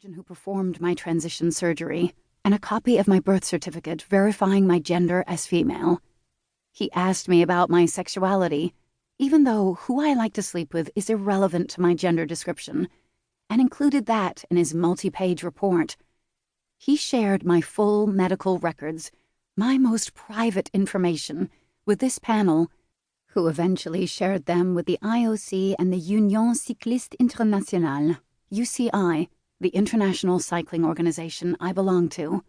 surgeon who performed my transition surgery, and a copy of my birth certificate verifying my gender as female. He asked me about my sexuality, even though who I like to sleep with is irrelevant to my gender description, and included that in his multi-page report. He shared my full medical records, my most private information, with this panel, who eventually shared them with the IOC and the Union Cycliste Internationale, UCI, the international cycling organization I belong to.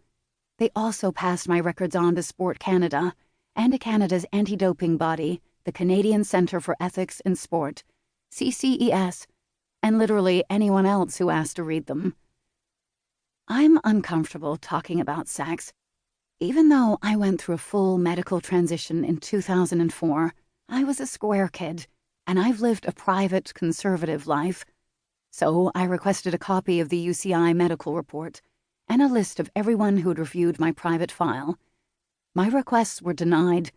They also passed my records on to Sport Canada and to Canada's anti-doping body, the Canadian Centre for Ethics in Sport, CCES, and literally anyone else who asked to read them. I'm uncomfortable talking about sex. Even though I went through a full medical transition in 2004, I was a square kid, and I've lived a private, conservative life. So I requested a copy of the UCI medical report and a list of everyone who had reviewed my private file. My requests were denied.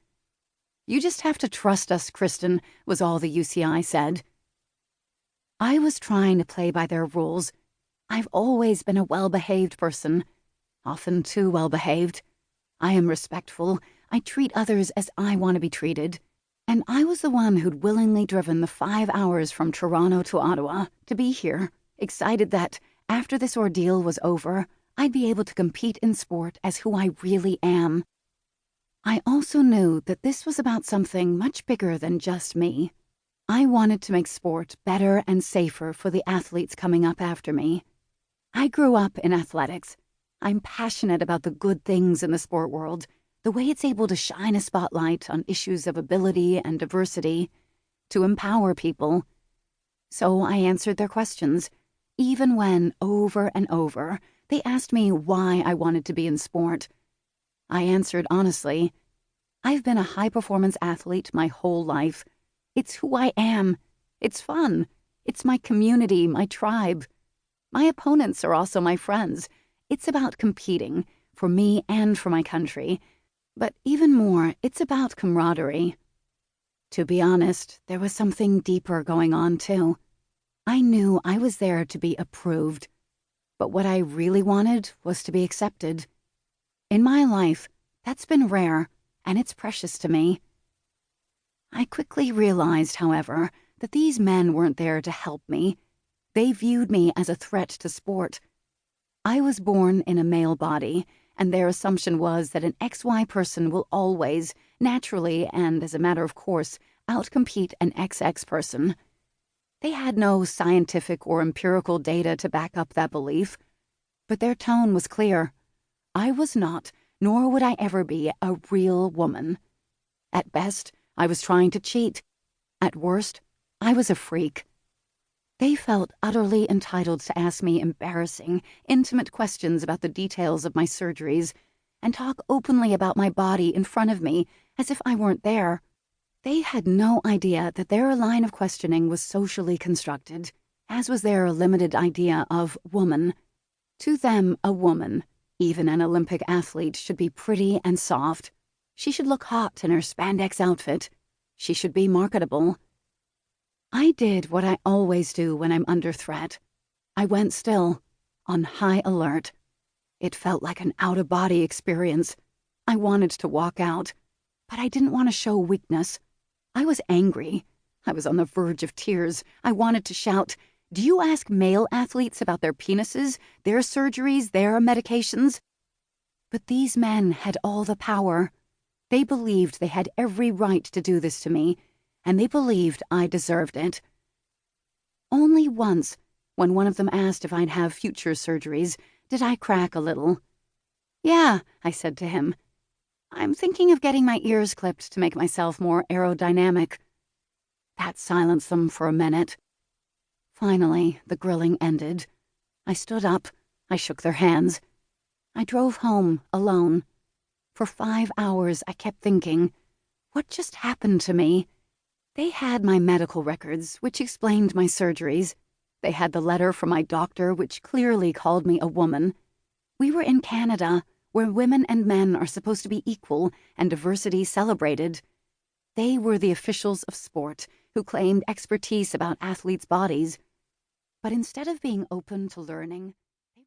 "You just have to trust us, Kristen," was all the UCI said. I was trying to play by their rules. I've always been a well-behaved person, often too well-behaved. I am respectful. I treat others as I want to be treated. And I was the one who'd willingly driven the 5 hours from Toronto to Ottawa to be here, excited that, after this ordeal was over, I'd be able to compete in sport as who I really am. I also knew that this was about something much bigger than just me. I wanted to make sport better and safer for the athletes coming up after me. I grew up in athletics. I'm passionate about the good things in the sport world, the way it's able to shine a spotlight on issues of ability and diversity, to empower people. So I answered their questions, even when, over and over, they asked me why I wanted to be in sport. I answered honestly, I've been a high-performance athlete my whole life. It's who I am. It's fun. It's my community, my tribe. My opponents are also my friends. It's about competing, for me and for my country. But even more, it's about camaraderie. To be honest, there was something deeper going on, too. I knew I was there to be approved. But what I really wanted was to be accepted. In my life, that's been rare, and it's precious to me. I quickly realized, however, that these men weren't there to help me. They viewed me as a threat to sport. I was born in a male body, and their assumption was that an XY person will always, naturally and as a matter of course, outcompete an XX person. They had no scientific or empirical data to back up that belief, but their tone was clear. I was not, nor would I ever be, a real woman. At best, I was trying to cheat. At worst, I was a freak. They felt utterly entitled to ask me embarrassing, intimate questions about the details of my surgeries and talk openly about my body in front of me as if I weren't there. They had no idea that their line of questioning was socially constructed, as was their limited idea of woman. To them, a woman, even an Olympic athlete, should be pretty and soft. She should look hot in her spandex outfit. She should be marketable. I did what I always do when I'm under threat. I went still, on high alert. It felt like an out-of-body experience. I wanted to walk out, but I didn't want to show weakness. I was angry. I was on the verge of tears. I wanted to shout, "Do you ask male athletes about their penises, their surgeries, their medications?" But these men had all the power. They believed they had every right to do this to me, and they believed I deserved it. Only once, when one of them asked if I'd have future surgeries, did I crack a little. "Yeah," I said to him. "I'm thinking of getting my ears clipped to make myself more aerodynamic." That silenced them for a minute. Finally, the grilling ended. I stood up. I shook their hands. I drove home, alone. For 5 hours, I kept thinking, what just happened to me? They had my medical records, which explained my surgeries. They had the letter from my doctor, which clearly called me a woman. We were in Canada, where women and men are supposed to be equal and diversity celebrated. They were the officials of sport who claimed expertise about athletes' bodies. But instead of being open to learning,